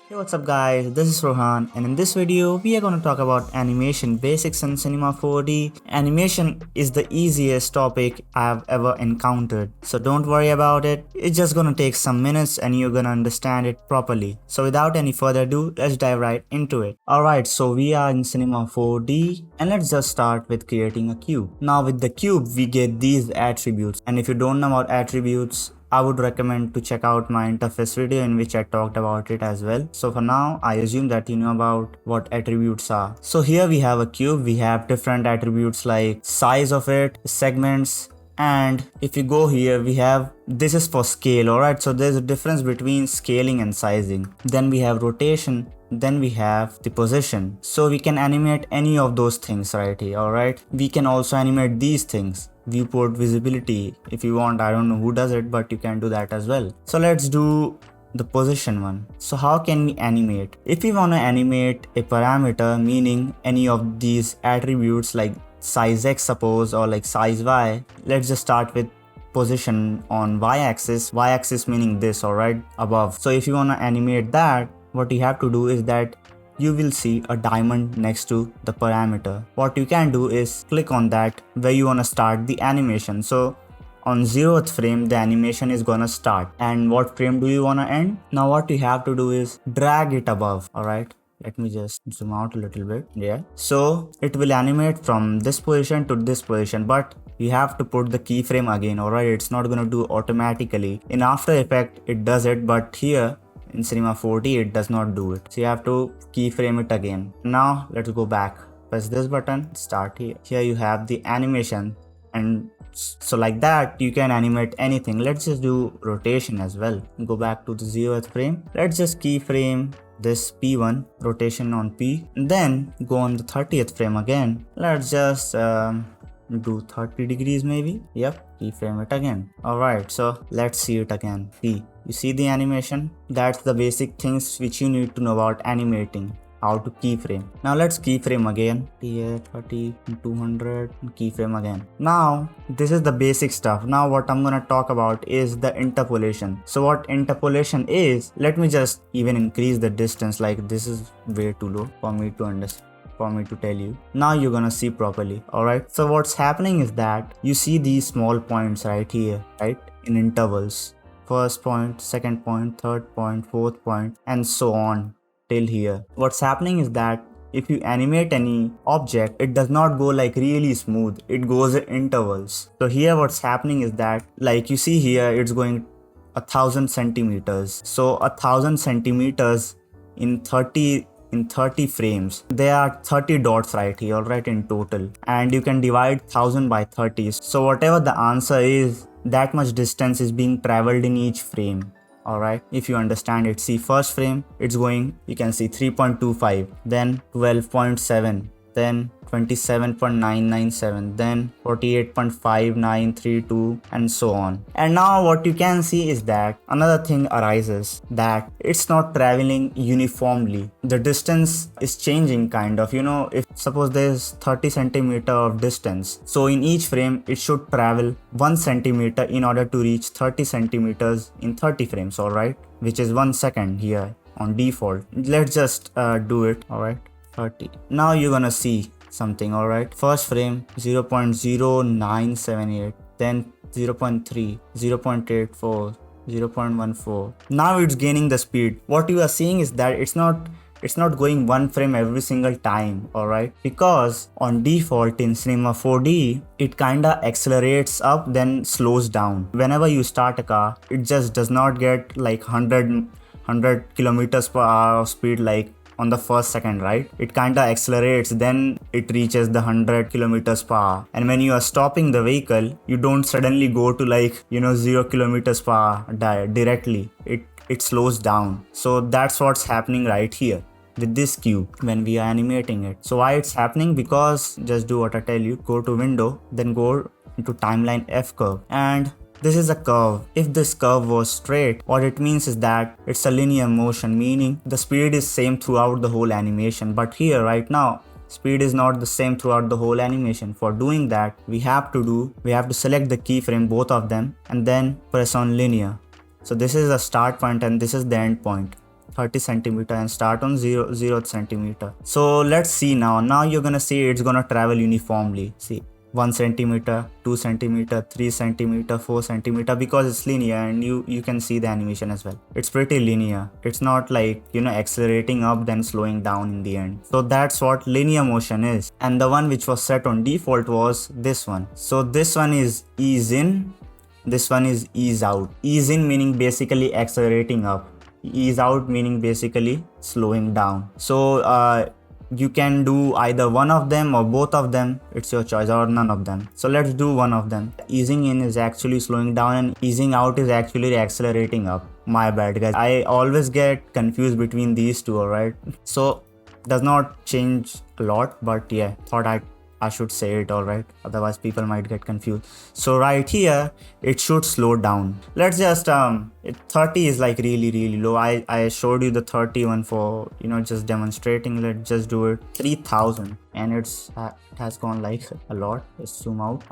Hey, what's up guys, this is Rohan, and in this video we are going to talk about animation basics in Cinema 4D. Animation is the easiest topic I have ever encountered, so don't worry about it. It's just going to take some minutes and you're going to understand it properly. So without any further ado, let's dive right into it. Alright, so we are in Cinema 4D and let's just start with creating a cube. Now with the cube we get these attributes, and if you don't know about attributes, I would recommend to check out my interface video in which I talked about it as well. So for now, I assume that you know about what attributes are. So here we have a cube, we have different attributes like size of it, segments, and if you go here we have, this is for scale. Alright, so there's a difference between scaling and sizing. Then we have rotation, then we have the position. So we can animate any of those things right here. Alright, we can also animate these things, viewport, visibility. If you want, I don't know who does it, but you can do that as well. So let's do the position one. So how can we animate? If we want to animate a parameter, meaning any of these attributes like size X suppose, or like size Y, let's just start with position on y-axis meaning this, alright, above. So if you want to animate that, what you have to do is that you will see a diamond next to the parameter. What you can do is click on that where you want to start the animation. So on 0th frame the animation is gonna start, and what frame do you want to end? Now what you have to do is drag it above. Alright, let me just zoom out a little bit. Yeah, so it will animate from this position to this position, but you have to put the keyframe again. Alright, it's not gonna do automatically. In After Effects it does it, but here in Cinema 4D it does not do it. So you have to keyframe it again. Now let's go back. Press this button, start here. Here you have the animation, and so like that you can animate anything. Let's just do rotation as well. Go back to the 0th frame. Let's just keyframe this P1, rotation on P, and then go on the 30th frame again. Let's just do 30 degrees maybe. Yep, keyframe it again. Alright, so let's see it again. See, you see the animation? That's the basic things which you need to know about animating, how to keyframe. Now let's keyframe again. Here 30, 200, keyframe again. Now this is the basic stuff. Now what I'm gonna talk about is the interpolation. So what interpolation is, let me just even increase the distance, like this is way too low for me to understand, for me to tell you. Now you're gonna see properly. Alright, so what's happening is that you see these small points right here, right, in intervals. First point, second point, third point, fourth point, and so on till here. What's happening is that if you animate any object, it does not go like really smooth, it goes in intervals. So here what's happening is that, like you see here, it's going 1000 centimeters. So 1000 centimeters in 30 frames, there are 30 dots right here, alright, in total, and you can divide 1000 by 30. So whatever the answer is, that much distance is being traveled in each frame. Alright, if you understand it, see, first frame it's going, you can see 3.25, then 12.7, then 27.997, then 48.5932, and so on. And now what you can see is that another thing arises, that it's not traveling uniformly. The distance is changing kind of, you know, if suppose there's 30 centimeter of distance, so in each frame it should travel 1 centimeter in order to reach 30 centimeters in 30 frames, alright, which is 1 second here on default. Let's just do it. Alright, 30. Now you're gonna see something. Alright, first frame 0.0978, then 0.3, 0.84, 0.14. Now it's gaining the speed. What you are seeing is that it's not going one frame every single time. Alright, because on default in Cinema 4D it kinda accelerates up then slows down. Whenever you start a car, it just does not get like 100 kilometers per hour of speed like on the first second, right? It kinda accelerates, then it reaches the 100 kilometers per hour. And when you are stopping the vehicle, you don't suddenly go to like, you know, 0 kilometers per hour directly. It slows down. So that's what's happening right here with this cube when we are animating it. So why it's happening? Because just do what I tell you, go to window, then go into timeline F curve, and this is a curve. If this curve was straight, what it means is that it's a linear motion, meaning the speed is same throughout the whole animation. But here right now, speed is not the same throughout the whole animation. For doing that, we have to select the keyframe, both of them, and then press on linear. So this is the start point and this is the end point. 30 centimeter and start on 0th centimeter. So let's see now you're gonna see it's gonna travel uniformly. See, 1 centimeter, 2 centimeter, 3 centimeter, 4 centimeter, because it's linear, and you can see the animation as well. It's pretty linear. It's not like, you know, accelerating up then slowing down in the end. So that's what linear motion is. And the one which was set on default was this one. So this one is ease in, this one is ease out. Ease in meaning basically accelerating up, ease out meaning basically slowing down. So you can do either one of them or both of them. It's your choice, or none of them. So let's do one of them. Easing in is actually slowing down and easing out is actually accelerating up. My bad guys, I always get confused between these two. Alright, so does not change a lot, but yeah, thought I should say it, alright, otherwise people might get confused. So right here it should slow down. Let's just 30 is like really low. I showed you the 30 one for, you know, just demonstrating. Let's just do it 3000, and it has gone like a lot. Let's zoom out.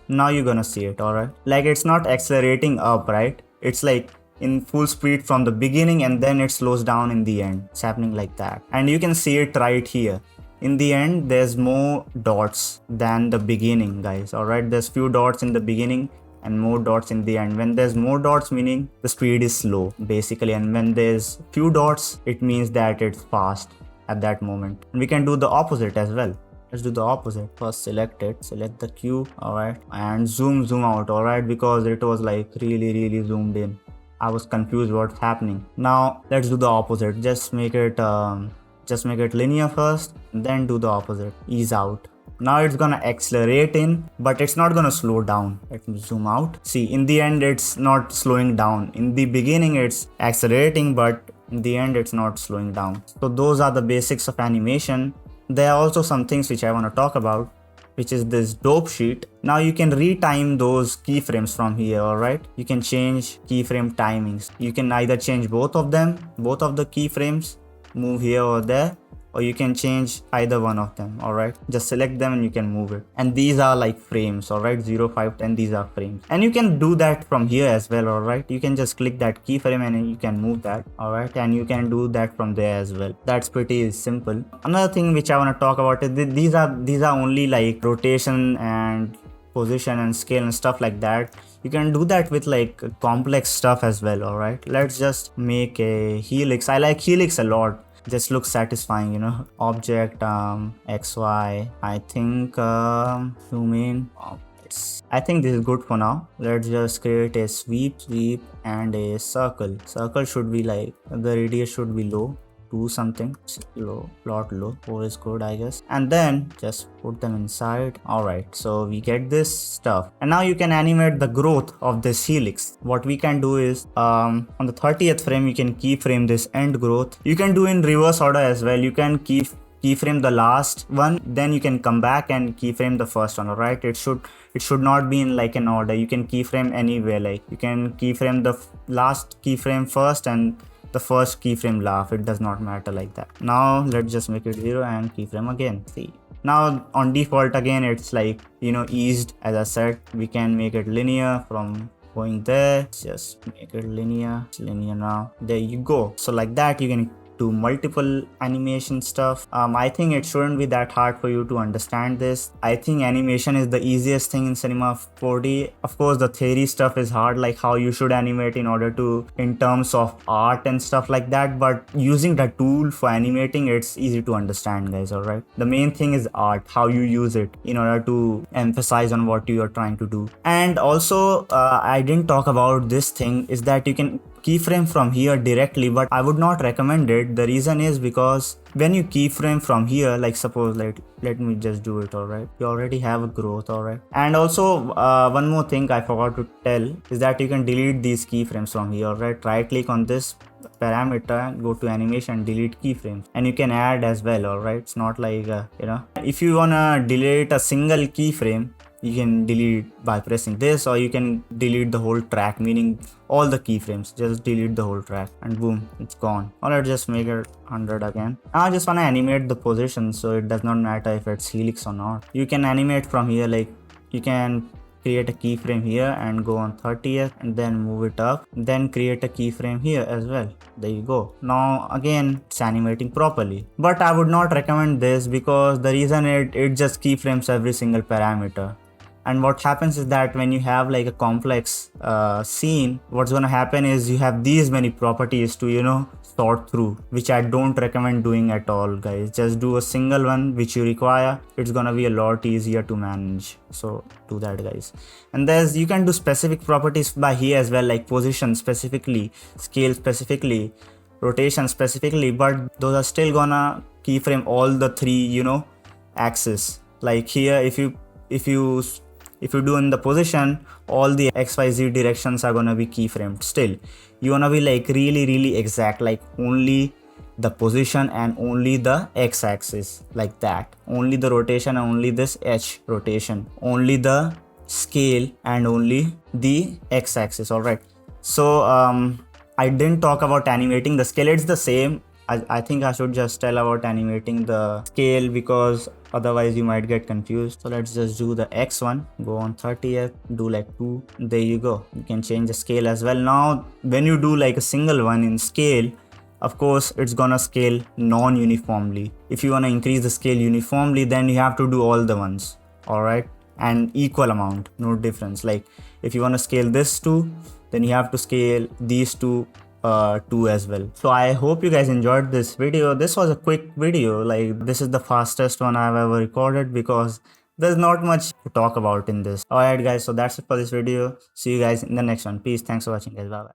Now you're gonna see it, alright, like it's not accelerating up, right? It's like in full speed from the beginning and then it slows down in the end. It's happening like that, and you can see it right here. In the end, there's more dots than the beginning, guys. Alright, there's few dots in the beginning and more dots in the end. When there's more dots, meaning the speed is slow, basically. And when there's few dots, it means that it's fast at that moment. And we can do the opposite as well. Let's do the opposite. First select it, select the cube, alright, and zoom out, alright, because it was like really zoomed in. I was confused what's happening. Now let's do the opposite. Just make it linear first, then do the opposite, ease out. Now it's gonna accelerate in, but it's not gonna slow down. Let me zoom out. See, in the end it's not slowing down. In the beginning it's accelerating, but in the end it's not slowing down. So those are the basics of animation. There are also some things which I want to talk about, which is this dope sheet. Now you can retime those keyframes from here, alright? You can change keyframe timings. You can either change both of them, both of the keyframes, move here or there, or you can change either one of them. Alright, just select them and you can move it. And these are like frames, alright, 0, 5, 10, these are frames. And you can do that from here as well, alright. You can just click that keyframe and you can move that, alright, and you can do that from there as well. That's pretty simple. Another thing which I want to talk about is these are only like rotation and position and scale and stuff like that. You can do that with like complex stuff as well. Alright, let's just make a helix. I like helix a lot, just looks satisfying, you know. Object XY, I think zoom in. I think this is good for now. Let's just create a sweep and a circle. Circle should be like, the radius should be low, 2 something, low, lot low, 4 is good I guess, and then just put them inside. Alright, so we get this stuff, and now you can animate the growth of this helix. What we can do is on the 30th frame you can keyframe this end growth. You can do in reverse order as well. You can keyframe the last one, then you can come back and keyframe the first one. Alright, it should not be in like an order. You can keyframe anywhere, like you can keyframe the last keyframe first and the first keyframe last. It does not matter like that. Now let's just make it 0 and keyframe again. See, now on default again it's like, you know, eased. As I said, we can make it linear from going there. Just make it linear. It's linear now. There you go. So like that you can do multiple animation stuff. I think it shouldn't be that hard for you to understand this. I think animation is the easiest thing in Cinema 4D. Of course the theory stuff is hard, like how you should animate in terms of art and stuff like that, but using the tool for animating, it's easy to understand, guys. Alright, the main thing is art, how you use it in order to emphasize on what you are trying to do. And also I didn't talk about this thing, is that you can keyframe from here directly, but I would not recommend it. The reason is because when you keyframe from here, like suppose let me just do it. Alright, you already have a growth. Alright, and also one more thing I forgot to tell is that you can delete these keyframes from here. Alright, right click on this parameter, go to animation, delete keyframes, and you can add as well. Alright, it's not like you know, if you wanna delete a single keyframe, you can delete by pressing this, or you can delete the whole track, meaning all the keyframes. Just delete the whole track and boom, it's gone. Or let's just make it 100 again. Now I just want to animate the position, so it does not matter if it's helix or not. You can animate from here, like you can create a keyframe here and go on 30th and then move it up, then create a keyframe here as well. There you go. Now again it's animating properly, but I would not recommend this because the reason it just keyframes every single parameter. And what happens is that when you have like a complex scene, what's gonna happen is you have these many properties to sort through, which I don't recommend doing at all, guys. Just do a single one which you require. It's gonna be a lot easier to manage, so do that, guys. And you can do specific properties by here as well, like position specifically, scale specifically, rotation specifically, but those are still gonna keyframe all the three axes. Like here, if you do in the position, all the XYZ directions are gonna be keyframed. Still, you wanna be like really exact, like only the position and only the x-axis, like that. Only the rotation and only this H rotation. Only the scale and only the x-axis. All right. So I didn't talk about animating the scale. It's the same. I think I should just tell about animating the scale because otherwise you might get confused. So let's just do the X one, go on 30th, do like 2. There you go. You can change the scale as well. Now when you do like a single one in scale, of course it's gonna scale non-uniformly. If you wanna increase the scale uniformly, then you have to do all the ones, all right, and equal amount, no difference. Like if you wanna scale this 2, then you have to scale these two 2 as well. So I hope you guys enjoyed this video. This was a quick video, like this is the fastest one I've ever recorded because there's not much to talk about in this. Alright guys, so that's it for this video. See you guys in the next one. Peace. Thanks for watching, guys. Bye bye.